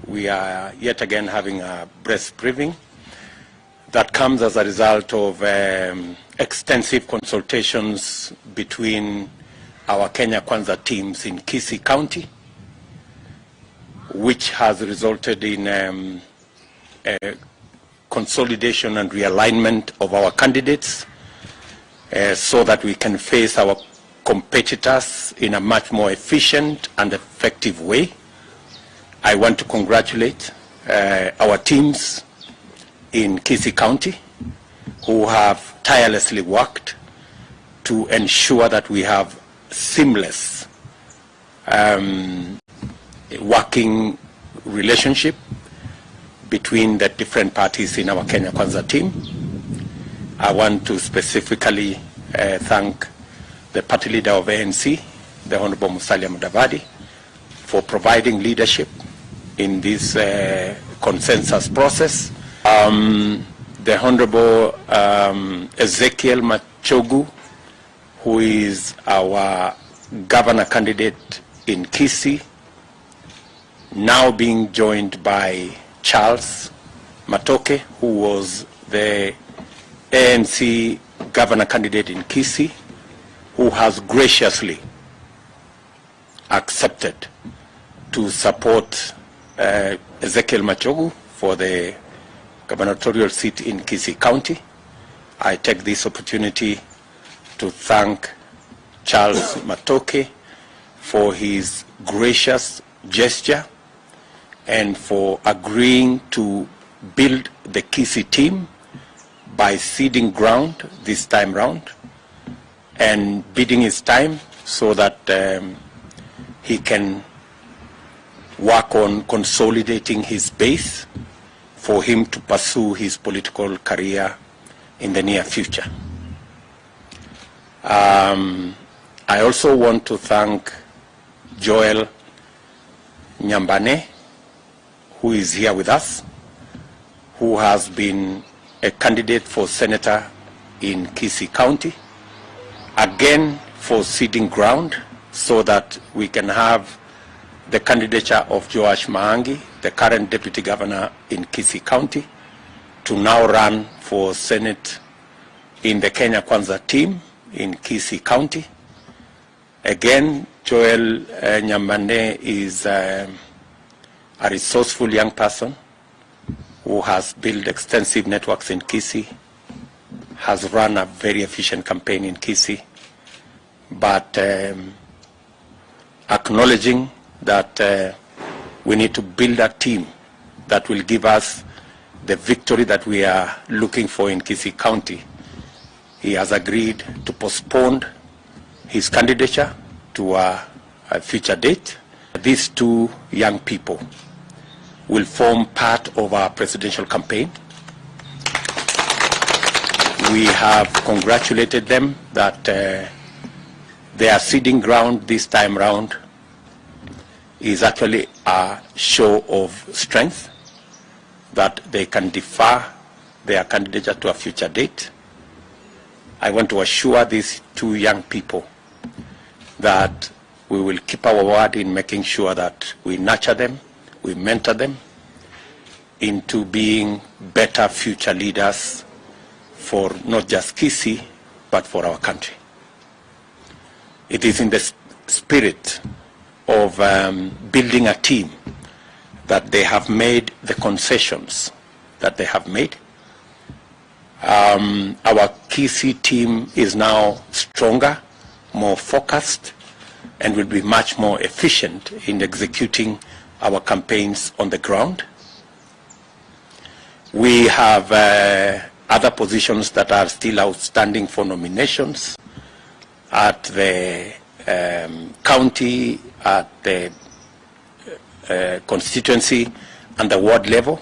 we are yet again having a press briefing that comes as a result of extensive consultations between our Kenya Kwanza teams in Kisii County, which has resulted in consolidation and realignment of our candidates so that we can face our competitors in a much more efficient and effective way. I want to congratulate our teams in Kisii County who have tirelessly worked to ensure that we have seamless working relationship between the different parties in our Kenya Kwanza team. I want to specifically thank the party leader of ANC, the Ruto Musalia Mudavadi, for providing leadership in this consensus process. The Honorable Ezekiel Machogu, who is our governor candidate in Kisii, now being joined by Charles Matoke, who was the ANC governor candidate in Kisii, who has graciously accepted to support Ezekiel Machogu for the gubernatorial seat in Kisii County. I take this opportunity to thank Charles Matoke for his gracious gesture and for agreeing to build the Kisii team by ceding ground this time round and bidding his time so that he can work on consolidating his base for him to pursue his political career in the near future. I also want to thank Joel Nyambane, who is here with us, who has been a candidate for senator in Kisii County, again for ceding ground so that we can have the candidature of Joash Mahangi, the current deputy governor in Kisii County, to now run for Senate in the Kenya Kwanza team in Kisii County. Again, Joel Nyambane is a resourceful young person who has built extensive networks in Kisii, has run a very efficient campaign in Kisii, but acknowledging that we need to build a team that will give us the victory that we are looking for in Kisii County, he has agreed to postpone his candidature to a future date. These two young people will form part of our presidential campaign. We have congratulated them that their ceding ground this time round is actually a show of strength, that they can defer their candidature to a future date. I want to assure these two young people that we will keep our word in making sure that we nurture them, we mentor them into being better future leaders for not just Kisii, but for our country. It is in the spirit of building a team that they have made the concessions that they have made. Our Kisii team is now stronger, more focused, and will be much more efficient in executing our campaigns on the ground. We have other positions that are still outstanding for nominations at the county, at the constituency, and the ward level.